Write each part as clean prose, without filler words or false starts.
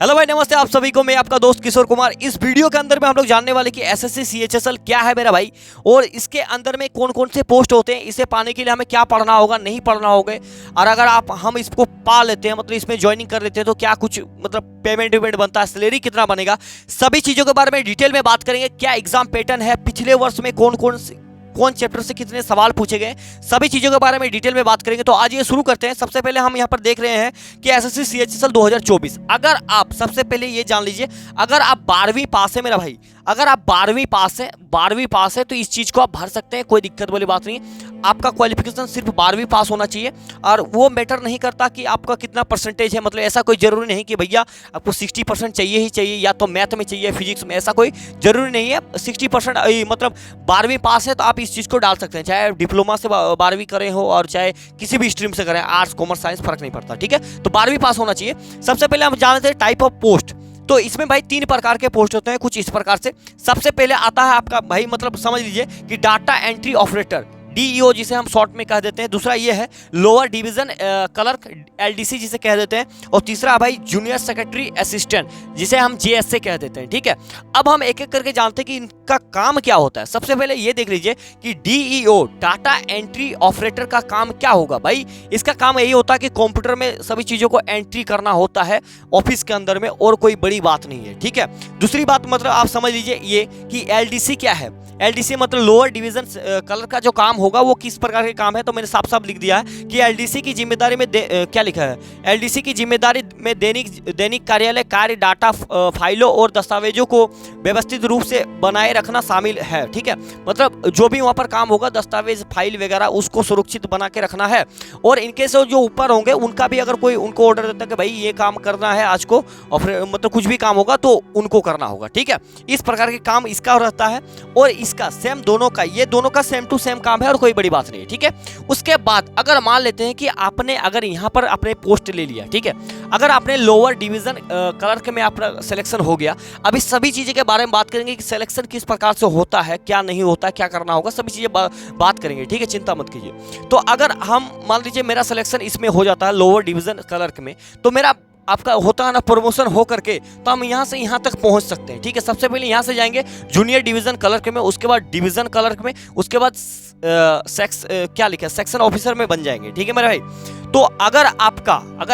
Hello भाई, नमस्ते आप सभी को। मैं आपका दोस्त किशोर कुमार। इस वीडियो के अंदर में हम लोग जानने वाले कि एसएससी सीएचएसएल क्या है मेरा भाई, और इसके अंदर में कौन कौन से पोस्ट होते हैं, इसे पाने के लिए हमें क्या पढ़ना होगा, नहीं पढ़ना होगा, और अगर हम इसको पा लेते हैं, मतलब इसमें ज्वाइनिंग कर लेते हैं, तो क्या कुछ मतलब पेमेंट वेमेंट बनता है, सैलरी कितना बनेगा, सभी चीज़ों के बारे में डिटेल में बात करेंगे। क्या एग्जाम पैटर्न है, पिछले वर्ष में कौन चैप्टर से कितने सवाल पूछे गए, सभी चीज़ों के बारे में डिटेल में बात करेंगे। तो आज ये शुरू करते हैं। सबसे पहले हम यहाँ पर देख रहे हैं कि एसएससी सीएचएसएल 2024। अगर आप सबसे पहले ये जान लीजिए, अगर आप 12वीं पास है मेरा भाई, अगर आप 12वीं पास है तो इस चीज़ को आप भर सकते हैं, कोई दिक्कत वाली बात नहीं। आपका क्वालिफिकेशन सिर्फ 12वीं पास होना चाहिए, और वो मैटर नहीं करता कि आपका कितना परसेंटेज है। मतलब ऐसा कोई जरूरी नहीं कि भैया आपको 60% चाहिए ही चाहिए, या तो मैथ में चाहिए, फिजिक्स में, ऐसा कोई जरूरी नहीं है। 60% मतलब 12वीं पास है तो आप इस चीज़ को डाल सकते हैं, चाहे डिप्लोमा से 12वीं करें हो और चाहे किसी भी स्ट्रीम से करें, आर्ट्स कॉमर्स साइंस फर्क नहीं पड़ता, ठीक है। तो 12वीं पास होना चाहिए। सबसे पहले हम जानते हैं टाइप ऑफ पोस्ट। तो इसमें भाई 3 प्रकार के पोस्ट होते हैं, कुछ इस प्रकार से। सबसे पहले आता है आपका भाई, मतलब समझ लीजिए कि डाटा एंट्री ऑपरेटर, डीईओ जिसे हम शॉर्ट में कह देते हैं। दूसरा ये है लोअर डिवीजन क्लर्क, एलडीसी जिसे कह देते हैं। और तीसरा भाई जूनियर सेक्रेटरी असिस्टेंट, जिसे हम जेएसए कह देते हैं, ठीक है। अब हम एक एक करके जानते हैं कि इनका काम क्या होता है। सबसे पहले ये देख लीजिए कि डीईओ, डाटा एंट्री ऑपरेटर का काम क्या होगा भाई। इसका काम यही होता है कि कंप्यूटर में सभी चीज़ों को एंट्री करना होता है ऑफिस के अंदर में, और कोई बड़ी बात नहीं है, ठीक है। दूसरी बात मतलब आप समझ लीजिए ये कि एलडीसी क्या है। एलडीसी मतलब लोअर डिवीजन कलर का जो काम होगा वो किस प्रकार के काम है, तो मैंने साफ साफ लिख दिया है कि एलडीसी की जिम्मेदारी में क्या लिखा है, एलडीसी की जिम्मेदारी में दैनिक कार्यालय कार्य, डाटा फाइलों और दस्तावेजों को व्यवस्थित रूप से बनाए रखना शामिल है, ठीक है। मतलब जो भी वहाँ पर काम होगा, दस्तावेज फाइल वगैरह, उसको सुरक्षित बना के रखना है। और इनके से जो ऊपर होंगे उनका भी अगर कोई उनको ऑर्डर देता है कि भाई ये काम करना है आज को, और मतलब कुछ भी काम होगा तो उनको करना होगा, ठीक है। इस प्रकार के काम इसका रहता है, और इसका सेम दोनों का, ये दोनों का सेम टू सेम काम है, और कोई बड़ी बात नहीं है, ठीक है। उसके बाद अगर मान लेते हैं कि आपने अगर यहाँ पर अपने पोस्ट ले लिया, ठीक है, अगर आपने लोअर डिवीजन क्लर्क में आपका सिलेक्शन हो गया। अभी सभी चीज़ें के बारे में बात करेंगे कि सिलेक्शन किस प्रकार से होता है, क्या नहीं होता है, क्या करना होगा, सभी चीज़ें बात करेंगे, ठीक है, चिंता मत कीजिए। तो अगर हम मान लीजिए मेरा सिलेक्शन इसमें हो जाता है लोअर डिवीजन क्लर्क में, तो मेरा आपका होता है ना प्रमोशन हो करके, तो हम यहाँ से यहाँ तक पहुँच सकते हैं, ठीक है। सबसे पहले यहाँ से जाएंगे जूनियर डिवीजन क्लर्क में, उसके बाद डिवीजन क्लर्क में, उसके बाद क्या लिखा है, सेक्शन ऑफिसर में बन जाएंगे, ठीक है मेरे भाई। तो अगर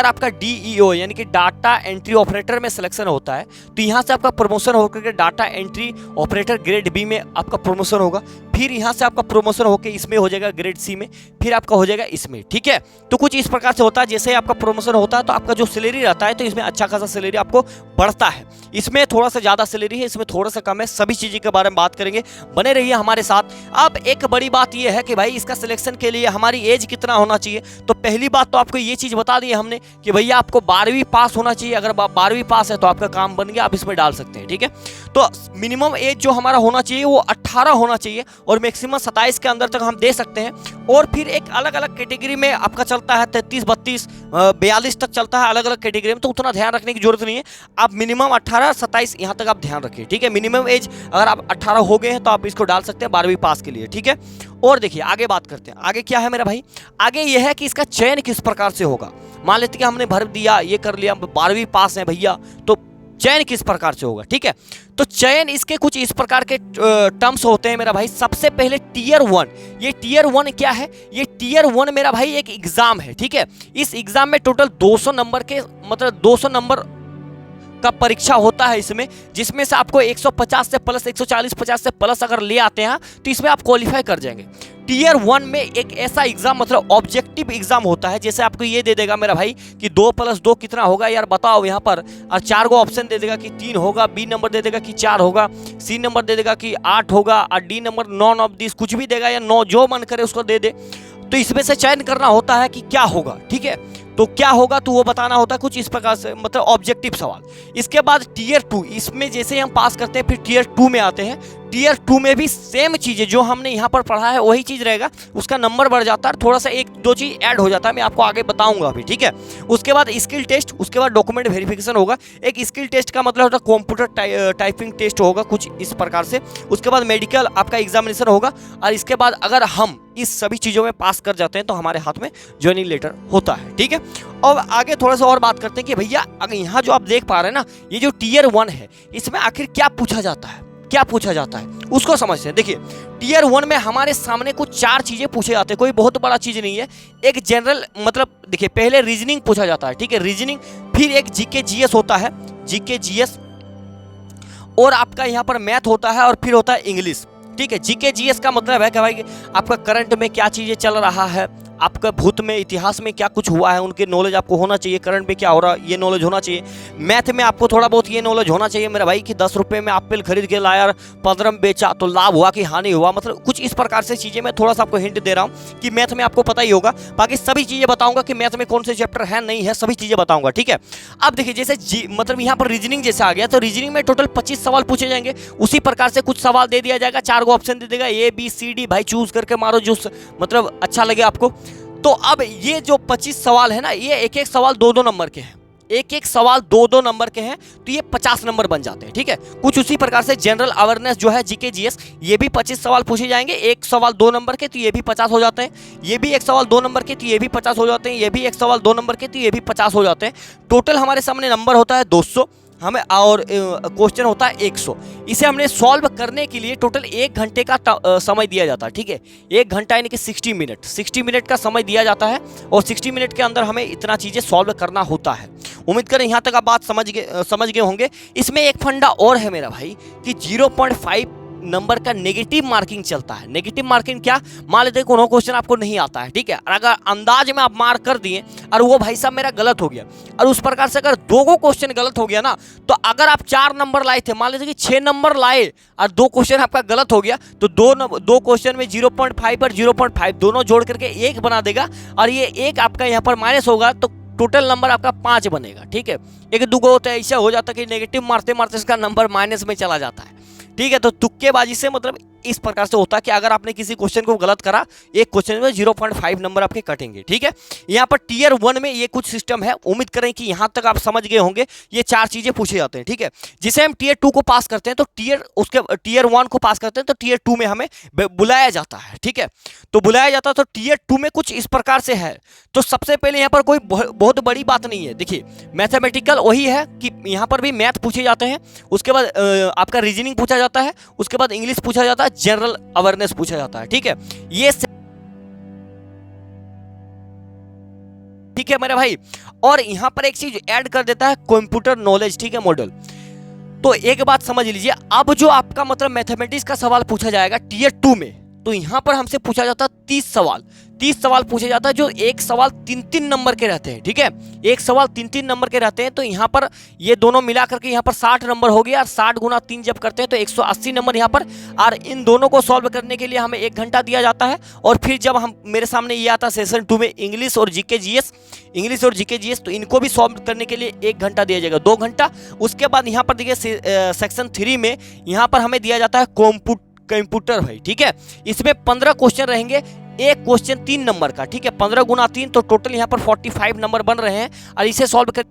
आपका डीईओ यानी कि डाटा एंट्री ऑपरेटर में सिलेक्शन होता है, तो यहाँ से आपका प्रमोशन होकर के data entry operator grade B में आपका प्रमोशन होगा। फिर यहाँ से आपका प्रमोशन होकर इसमें हो जाएगा ग्रेड सी में, फिर आपका हो जाएगा इसमें, ठीक है। तो कुछ इस प्रकार से होता है। जैसे आपका प्रमोशन होता है तो आपका जो सैलरी रहता है, तो इसमें अच्छा खासा सैलरी आपको बढ़ता है, इसमें थोड़ा सा ज़्यादा सैलरी है, इसमें थोड़ा सा कम है। सभी चीज़ों के बारे में बात करेंगे, बने रहिए हमारे साथ। अब एक बड़ी बात यह है कि भाई इसका सिलेक्शन के लिए हमारी एज कितना होना चाहिए। तो पहली बात तो आपको ये चीज़ बता दी है हमने कि भैया आपको 12वीं पास होना चाहिए। अगर 12वीं पास है तो आपका काम बन गया, आप इसमें डाल सकते हैं, ठीक है। तो मिनिमम एज जो हमारा होना चाहिए वो 18 होना चाहिए, और मैक्सिमम 27 के अंदर तक हम दे सकते हैं। और फिर एक अलग अलग कैटेगरी में आपका चलता है 33, 32, 42 तक चलता है अलग अलग कैटेगरी में, तो उतना ध्यान रखने की जरूरत नहीं है। आप मिनिमम 18, 27 यहाँ तक आप ध्यान रखिए, ठीक है। मिनिमम एज अगर आप 18 हो गए हैं तो आप इसको डाल सकते हैं 12वीं पास के लिए, ठीक है। और देखिए आगे बात करते हैं। आगे क्या है मेरा भाई, आगे यह है कि इसका चयन किस प्रकार से होगा। मान लेते कि हमने भर दिया, ये कर लिया, 12वीं पास है भैया, तो चयन किस प्रकार से होगा, ठीक है। तो चयन इसके कुछ इस प्रकार के टर्म्स होते हैं मेरा भाई। सबसे पहले टियर 1, ये टियर 1 क्या है, ये टियर 1 मेरा भाई एक एग्जाम है, ठीक है। इस एग्जाम में टोटल 200 नंबर के, मतलब 200 नंबर का परीक्षा होता है इसमें, जिसमें से आपको 150 से प्लस, 140, 50 से प्लस अगर ले आते हैं तो इसमें आप क्वालिफाई कर जाएंगे। टियर 1 में एक ऐसा एग्जाम, मतलब ऑब्जेक्टिव एग्जाम होता है, जैसे आपको ये दे देगा मेरा भाई कि 2 + 2 कितना होगा यार बताओ यहाँ पर, और 4 को ऑप्शन दे देगा कि 3 होगा, बी नंबर दे देगा कि 4 होगा, सी नंबर दे देगा कि 8 होगा, और D number none of this कुछ भी देगा, या 9 जो मन करे उसको दे दे। तो इसमें से चयन करना होता है कि क्या होगा, ठीक है। तो क्या होगा तो वो बताना होता है कुछ इस प्रकार से, मतलब ऑब्जेक्टिव सवाल। इसके बाद टियर 2, इसमें जैसे हम पास करते हैं फिर टियर 2 में आते हैं। टीयर 2 में भी सेम चीज़ें जो हमने यहाँ पर पढ़ा है वही चीज़ रहेगा, उसका नंबर बढ़ जाता है, थोड़ा सा एक दो चीज़ ऐड हो जाता है, मैं आपको आगे बताऊंगा अभी, ठीक है। उसके बाद स्किल टेस्ट, उसके बाद डॉक्यूमेंट वेरिफिकेशन होगा। एक स्किल टेस्ट का मतलब होता है कंप्यूटर टाइपिंग टेस्ट होगा कुछ इस प्रकार से। उसके बाद मेडिकल आपका एग्जामिनेशन होगा, और इसके बाद अगर हम इस सभी चीज़ों में पास कर जाते हैं तो हमारे हाथ में ज्वाइनिंग लेटर होता है, ठीक है। अब आगे थोड़ा सा और बात करते हैं कि भैया अगर यहाँ जो आप देख पा रहे हैं ना, ये जो टीयर 1 है इसमें आखिर क्या पूछा जाता है, क्या पूछा जाता है उसको समझते हैं। देखिए टीयर 1 में हमारे सामने कुछ 4 चीजें पूछे जाते हैं, कोई बहुत बड़ा चीज नहीं है। एक जनरल मतलब देखिए पहले रीजनिंग पूछा जाता है, ठीक है, रीजनिंग, फिर एक जीके जीएस होता है, जीके जीएस, और आपका यहाँ पर मैथ होता है, और फिर होता है इंग्लिश, ठीक है। जीके जीएस का मतलब है कि भाई आपका करंट में क्या चीजें चल रहा है, आपका भूत में इतिहास में क्या कुछ हुआ है उनके नॉलेज आपको होना चाहिए, करंट में क्या हो रहा है ये नॉलेज होना चाहिए। मैथ में आपको थोड़ा बहुत ये नॉलेज होना चाहिए मेरा भाई कि 10 रुपये में एप्पल खरीद के लाया, 15 में बेचा तो लाभ हुआ कि हानि हुआ, मतलब कुछ इस प्रकार से चीज़ें मैं थोड़ा सा आपको हिंट दे रहा हूँ कि मैथ में आपको पता ही होगा। बाकी सभी चीज़ें बताऊंगा कि मैथ में कौन से चैप्टर है नहीं है, सभी चीज़ें बताऊंगा, ठीक है। अब देखिए जैसे मतलब यहाँ पर रीजनिंग जैसे आ गया तो रीजनिंग में टोटल 25 सवाल पूछे जाएंगे, उसी प्रकार से कुछ सवाल दे दिया जाएगा, 4 ऑप्शन दे देगा ABCD, भाई चूज करके मारो जो मतलब अच्छा लगे आपको। तो अब ये जो 25 सवाल है ना, ये एक एक सवाल 2-2 नंबर के हैं, एक एक सवाल 2-2 नंबर के हैं, तो ये 50 नंबर बन जाते हैं, ठीक है। कुछ उसी प्रकार से जनरल अवेयरनेस जो है जीके जीएस, ये भी 25 सवाल पूछे जाएंगे, एक सवाल 2 नंबर के तो ये भी 50 हो जाते हैं, ये भी एक सवाल 2 नंबर के तो ये भी 50 हो जाते हैं, ये भी एक सवाल 2 नंबर के तो ये भी 50 हो जाते हैं। टोटल हमारे सामने नंबर होता है 200 हमें, और क्वेश्चन होता है 100। इसे हमने सॉल्व करने के लिए टोटल 1 घंटे का समय दिया जाता है, ठीक है। 1 घंटा यानी कि 60 मिनट का समय दिया जाता है, और 60 मिनट के अंदर हमें इतना चीज़ें सॉल्व करना होता है। उम्मीद करें यहाँ तक आप बात समझ गए होंगे। इसमें एक फंडा और है मेरा भाई कि 0.5 नंबर का नेगेटिव मार्किंग चलता है। नेगेटिव मार्किंग क्या, मान लेते कोनो क्वेश्चन आपको नहीं आता है, ठीक है, और अगर अंदाज में आप मार्क कर दिए और वो भाई साहब मेरा गलत हो गया, और उस प्रकार से अगर 2 क्वेश्चन गलत हो गया ना, तो अगर आप 4 नंबर लाए थे, मान लीजिए कि 6 नंबर लाए और 2 क्वेश्चन आपका गलत हो गया, तो 2 क्वेश्चन में 0.5 और 0.5 दोनों जोड़ करके 1 बना देगा, और ये 1 आपका यहाँ पर माइनस होगा, तो टोटल नंबर आपका 5 बनेगा, ठीक है। एक दुगो होता है, ऐसा हो जाता है कि नेगेटिव मारते मारते इसका नंबर माइनस में चला जाता है, ठीक है। तो तुक्केबाजी से मतलब इस प्रकार से होता है कि अगर आपने किसी क्वेश्चन को गलत करा, एक क्वेश्चन में 0.5 नंबर आपके कटेंगे, ठीक है। यहाँ पर टीयर 1 में ये कुछ सिस्टम है, उम्मीद करें कि यहाँ तक आप समझ गए होंगे। ये 4 चीजें पूछे जाते हैं, ठीक है। जिसे हम टीयर 2 को पास करते हैं तो टीयर 1 को पास करते हैं तो टीयर 2 में हमें बुलाया जाता है, ठीक है। तो बुलाया जाता है तो टीयर 2 में कुछ इस प्रकार से है। तो सबसे पहले यहाँ पर कोई बहुत बड़ी बात नहीं है, देखिए मैथमेटिकल वही है कि यहाँ पर भी मैथ पूछे जाते हैं, उसके बाद आपका रीजनिंग पूछा जाता है, उसके बाद इंग्लिश पूछा जाता है, जनरल अवेयरनेस पूछा जाता है, ठीक है। ये ठीक है मेरे भाई। और यहां पर एक चीज ऐड कर देता है कंप्यूटर नॉलेज, ठीक है, मॉडल। तो एक बात समझ लीजिए, अब जो आपका मतलब मैथमेटिक्स का सवाल पूछा जाएगा टीयर 2 में, तो यहां पर हमसे पूछा जाता है 30 सवाल पूछे जाता है, जो एक सवाल 3-3 नंबर के रहते हैं, ठीक है। एक सवाल 3-3 नंबर के रहते हैं, तो यहाँ पर ये दोनों मिला करके यहाँ पर 60 नंबर हो गया, और 60 गुना 3 जब करते हैं तो 180 नंबर यहाँ पर। और इन दोनों को सॉल्व करने के लिए हमें 1 घंटा दिया जाता है। और फिर जब हम मेरे सामने ये आता सेशन 2 में इंग्लिश और जीके जीएस, तो इनको भी सॉल्व करने के लिए 1 घंटा दिया जाएगा, 2 घंटा। उसके बाद यहाँ पर देखिए सेक्शन 3 में यहाँ पर हमें दिया जाता है कंप्यूटर भाई, ठीक है। इसमें 15 क्वेश्चन रहेंगे, एक क्वेश्चन 3 नंबर का, ठीक है, 15 गुना 3, तो टोटल यहाँ पर 45 नंबर बन रहे हैं, और इसे सॉल्व कर।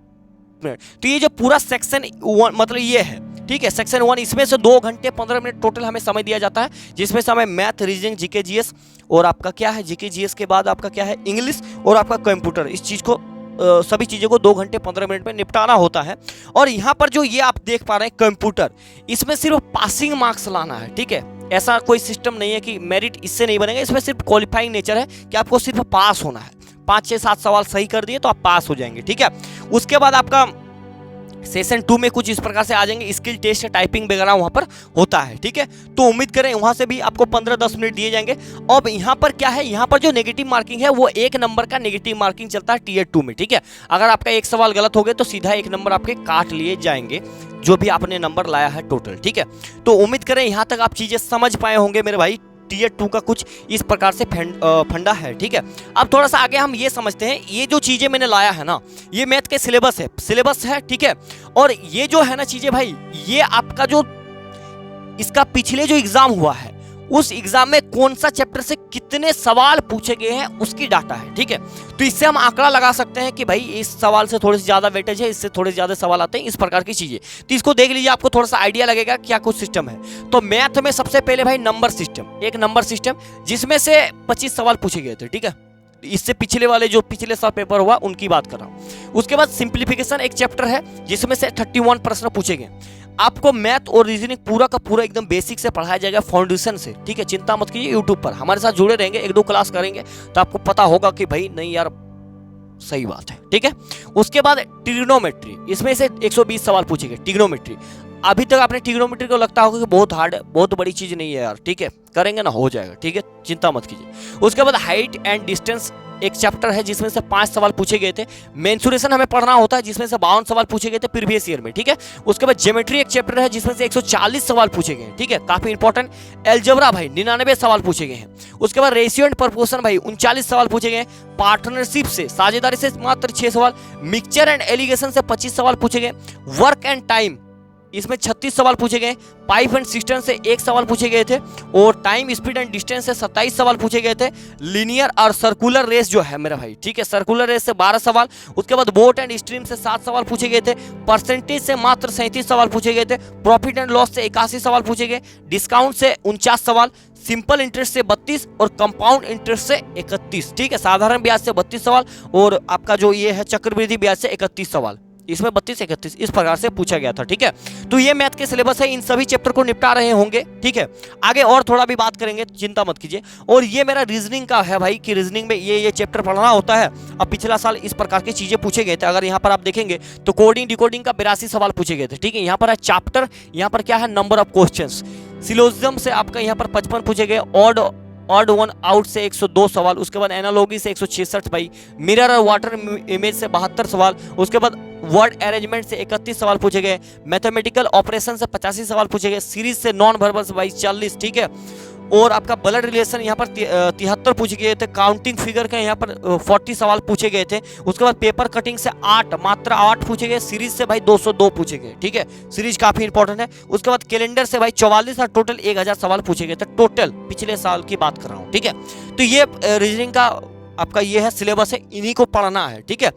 तो ये जो पूरा सेक्शन 1 मतलब ये है, ठीक है, सेक्शन 1, इसमें से 2 घंटे 15 मिनट टोटल हमें समय दिया जाता है, जिसमें से हमें मैथ, रीजनिंग, जीके जीएस, और आपका क्या है जीके जीएस के बाद आपका क्या है इंग्लिश, और आपका कंप्यूटर, इस चीज़ को सभी चीज़ों को 2 घंटे 15 मिनट में निपटाना होता है। और यहाँ पर जो ये आप देख पा रहे हैं कंप्यूटर, इसमें सिर्फ पासिंग मार्क्स लाना है, ठीक है। ऐसा कोई सिस्टम नहीं है कि मेरिट इससे नहीं बनेगा, इसमें सिर्फ क्वालिफाइंग नेचर है कि आपको सिर्फ पास होना है। 5, 6, 7 सवाल सही कर दिए तो आप पास हो जाएंगे, ठीक है। उसके बाद आपका सेशन 2 में कुछ इस प्रकार से आ जाएंगे, स्किल टेस्ट, टाइपिंग वगैरह वहाँ पर होता है, ठीक है। तो उम्मीद करें वहाँ से भी आपको 15-10 मिनट दिए जाएंगे। अब यहाँ पर क्या है, यहाँ पर जो नेगेटिव मार्किंग है वो 1 नंबर का नेगेटिव मार्किंग चलता है टीयर 2 में, ठीक है। अगर आपका 1 सवाल गलत हो गया तो सीधा 1 नंबर आपके काट लिए जाएंगे, जो भी आपने नंबर लाया है टोटल, ठीक है। तो उम्मीद करें यहाँ तक आप चीज़ें समझ पाए होंगे मेरे भाई। टीयर 2 का कुछ इस प्रकार से फंडा है, ठीक है। अब थोड़ा सा आगे हम ये समझते हैं, ये जो चीज़ें मैंने लाया है ना, ये मैथ के सिलेबस है, ठीक है। और ये जो है ना चीज़ें भाई, ये आपका जो इसका पिछले जो एग्जाम हुआ है उस एग्जाम में कौन सा चैप्टर से कितने सवाल पूछे गए हैं उसकी डाटा है, ठीक है। तो इससे हम आंकड़ा लगा सकते हैं कि भाई इस सवाल से थोड़ी सी ज्यादा वेटेज है, इससे थोड़े ज्यादा सवाल आते हैं, इस प्रकार की चीजें। तो इसको देख लीजिए, आपको थोड़ा सा आइडिया लगेगा क्या कुछ सिस्टम है। तो मैथ में सबसे पहले भाई नंबर सिस्टम, एक नंबर सिस्टम जिसमें से 25 सवाल पूछे गए थे, ठीक है। इससे पिछले वाले जो पिछले साल पेपर हुआ उनकी बात कर रहा हूं। उसके बाद सिंप्लीफिकेशन एक चैप्टर है जिसमें से 31 प्रश्न पूछे गए। आपको मैथ और रीजनिंग पूरा का पूरा एकदम बेसिक से पढ़ाया जाएगा, फाउंडेशन से, ठीक है। चिंता मत कीजिए, यूट्यूब पर हमारे साथ जुड़े रहेंगे, 1-2 क्लास करेंगे तो आपको पता होगा कि भाई नहीं यार सही बात है, ठीक है। उसके बाद ट्रिग्नोमेट्री, इसमें से 120 सवाल पूछे गए। ट्रिग्नोमेट्री अभी तक आपने ट्रिग्नोमेट्री को लगता होगा कि बहुत हार्ड है, बहुत बड़ी चीज नहीं है यार, ठीक है, करेंगे ना, हो जाएगा, ठीक है, चिंता मत कीजिए। उसके बाद हाइट एंड डिस्टेंस एक चैप्टर है जिसमें से 5 सवाल पूछे गए थे। मेंसुरेशन हमें पढ़ना होता है जिसमें से 52 सवाल पूछे गए थे प्रीवियस ईयर में, ठीक है। उसके बाद ज्योमेट्री एक चैप्टर है जिसमें से 140 सवाल पूछे गए, ठीक है, काफी इंपॉर्टेंट। अलजेब्रा भाई 99 सवाल पूछे गए हैं। उसके बाद रेशियो एंड प्रोपोर्शन भाई 39 सवाल पूछे गए। पार्टनरशिप से, साझेदारी से मात्र 6 सवाल। मिक्सचर एंड एलिगेशन से 25 सवाल पूछे गए। वर्क एंड टाइम इसमें 36 सवाल पूछे गए। पाइप एंड सिस्टम से 1 सवाल पूछे गए थे और टाइम स्पीड एंड डिस्टेंस से 27 सवाल पूछे गए थे। लिनियर और सर्कुलर रेस जो है मेरा भाई, ठीक है, सर्कुलर रेस से 12 सवाल। उसके बाद बोट एंड स्ट्रीम से 7 सवाल पूछे गए थे। परसेंटेज से मात्र 37 सवाल पूछे गए थे। प्रॉफिट एंड लॉस से 81 सवाल पूछे गए। डिस्काउंट से 49 सवाल। सिंपल इंटरेस्ट से 32 और कंपाउंड इंटरेस्ट से 31, ठीक है। साधारण ब्याज से 32 सवाल और आपका जो ये है चक्रवृद्धि ब्याज से 31 सवाल। इसमें 32-31 इस प्रकार से पूछा गया था, ठीक है। तो ये मैथ के सिलेबस है, इन सभी चैप्टर को निपटा रहे होंगे, ठीक है। आगे और थोड़ा भी बात करेंगे, चिंता मत कीजिए। और ये मेरा रीजनिंग का है भाई कि रीजनिंग में ये चैप्टर पढ़ना होता है। अब पिछला साल इस प्रकार की चीजें पूछे गए थे। अगर यहाँ पर आप देखेंगे तो कोडिंग डिकोडिंग का 82 सवाल पूछे गए थे, ठीक है। यहाँ पर है चैप्टर, यहाँ पर क्या है नंबर ऑफ क्वेश्चंस। सिलोजिज्म से आपका यहाँ पर 55 पूछे गए। ऑड वन आउट से 102 सवाल। उसके बाद एनालॉगी से 166 भाई। मिरर और वाटर इमेज से 72 सवाल। उसके बाद वर्ड अरेंजमेंट से 31 सवाल पूछे गए। मैथमेटिकल ऑपरेशन से 85 सवाल पूछे गए। सीरीज से नॉन वर्बल से भाई 40, ठीक है। और आपका ब्लड रिलेशन यहाँ पर 73 पूछे गए थे। काउंटिंग फिगर के यहाँ पर 40 सवाल पूछे गए थे। उसके बाद पेपर कटिंग से मात्र 8 पूछे गए। सीरीज से भाई 202 पूछे गए, ठीक है। सीरीज काफी इंपॉर्टेंट है। उसके बाद कैलेंडर से भाई 44 और टोटल 1000 सवाल पूछे गए थे। टोटल पिछले साल की बात कर रहा हूँ, ठीक है। तो ये रीजनिंग का आपका ये है सिलेबस है, इन्हीं को पढ़ना है, ठीक है,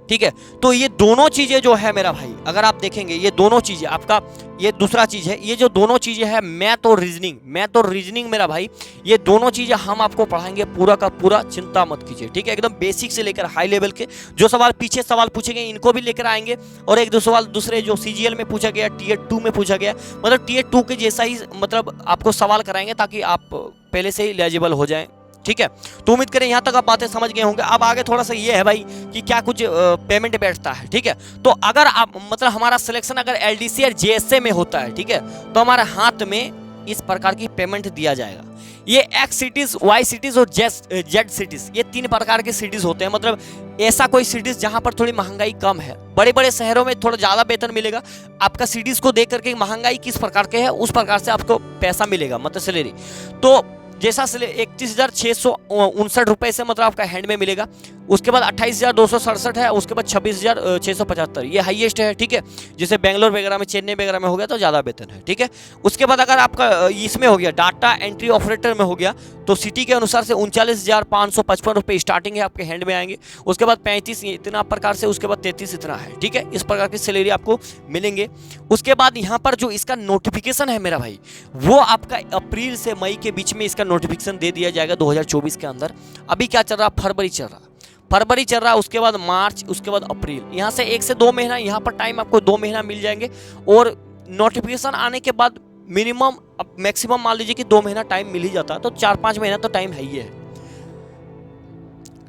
ठीक है। तो ये दोनों चीजें जो है मेरा भाई, अगर आप देखेंगे ये दोनों चीजें आपका, ये दूसरा चीज है, ये जो दोनों चीजें है मैथ और रीजनिंग मेरा भाई, ये दोनों चीजें हम आपको पढ़ाएंगे पूरा का पूरा, चिंता मत कीजिए, ठीक है। एकदम बेसिक से लेकर हाई लेवल के जो सवाल पीछे सवाल पूछे गए इनको भी लेकर आएंगे। और एक दो सवाल दूसरे जो सीजीएल में पूछा गया, टीयर 2 में पूछा गया, मतलब टीयर 2 के जैसा ही मतलब आपको सवाल कराएंगे ताकि आप पहले से ही एलिजिबल हो जाएं, ठीक है। तो उम्मीद करें यहाँ तक आप बातें समझ गए होंगे। अब आगे थोड़ा सा ये है भाई कि क्या कुछ पेमेंट बैठता है, ठीक है। तो अगर आप मतलब हमारा सिलेक्शन अगर एलडीसी और जेएसए में होता है, ठीक है, तो हमारे हाथ में इस प्रकार की पेमेंट दिया जाएगा। ये एक्स सिटीज, वाई सिटीज और जेड सिटीज, ये 3 प्रकार के सिटीज होते हैं। मतलब ऐसा कोई सिटीज जहां पर थोड़ी महंगाई कम है, बड़े बड़े शहरों में थोड़ा ज्यादा वेतन मिलेगा। आपका सिटीज को देख करके महंगाई किस प्रकार के है उस प्रकार से आपको पैसा मिलेगा, मतलब सैलरी। तो जैसा 31,659 रुपए से मतलब आपका हैंड में मिलेगा। उसके बाद 28,267 है। उसके बाद 26,675 ये हाईएस्ट है, ठीक है। जैसे बेंगलोर वगैरह में, चेन्नई वगैरह में हो गया तो ज़्यादा वेतन है, ठीक है। उसके बाद अगर आपका इसमें हो गया डाटा एंट्री ऑपरेटर में हो गया तो सिटी के अनुसार से 39,555 रुपये स्टार्टिंग है, आपके हैंड में आएंगे। उसके बाद 35 इतना प्रकार से, उसके बाद 33 इतना है, ठीक है। इस प्रकार की सैलरी आपको मिलेंगे। उसके बाद यहाँ पर जो इसका नोटिफिकेशन है मेरा भाई, वो आपका अप्रैल से मई के बीच में इसका नोटिफिकेशन दे दिया जाएगा 2024 के अंदर। अभी क्या चल रहा, फरवरी चल रहा, उसके बाद मार्च, उसके बाद अप्रैल, यहाँ से 1 से 2 महीना यहाँ पर टाइम आपको 2 महीना मिल जाएंगे। और नोटिफिकेशन आने के बाद मिनिमम मैक्सिमम मान लीजिए कि 2 महीना टाइम मिल ही जाता है, तो 4-5 महीना तो टाइम है ही है,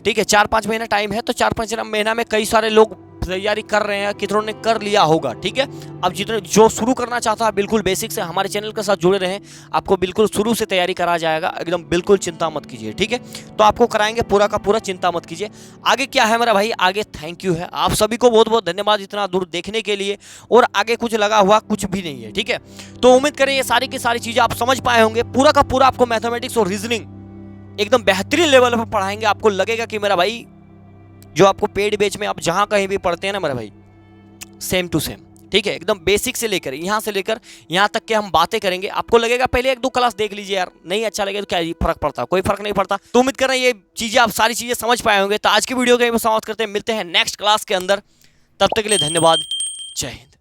ठीक है। 4-5 महीना टाइम है, तो 4-5 महीना में कई सारे लोग तैयारी कर रहे हैं, कितनों ने कर लिया होगा, ठीक है। अब जितने जो शुरू करना चाहता है बिल्कुल बेसिक से हमारे चैनल के साथ जुड़े रहें, आपको बिल्कुल शुरू से तैयारी करा जाएगा, एकदम बिल्कुल चिंता मत कीजिए, ठीक है। तो आपको कराएंगे पूरा का पूरा, चिंता मत कीजिए। आगे क्या है मेरा भाई, आगे थैंक यू है, आप सभी को बहुत बहुत धन्यवाद इतना दूर देखने के लिए। और आगे कुछ लगा हुआ कुछ भी नहीं है, ठीक है। तो उम्मीद करें ये सारी की सारी चीजें आप समझ पाए होंगे। पूरा का पूरा आपको मैथमेटिक्स और रीजनिंग एकदम बेहतरीन लेवल पर पढ़ाएंगे। आपको लगेगा कि मेरा भाई जो आपको पेड बैच में आप जहां कहीं भी पढ़ते हैं ना मेरा भाई, सेम टू सेम ठीक है, एकदम बेसिक से लेकर यहाँ से लेकर यहाँ तक के हम बातें करेंगे। आपको लगेगा पहले 1-2 क्लास देख लीजिए यार, नहीं अच्छा लगे तो क्या फर्क पड़ता, कोई फर्क नहीं पड़ता। तो उम्मीद कर रहे हैं ये चीजें आप सारी चीजें समझ पाए होंगे। तो आज की वीडियो को समाप्त करते हैं, मिलते हैं नेक्स्ट क्लास के अंदर। तब तक के लिए धन्यवाद, जय हिंद।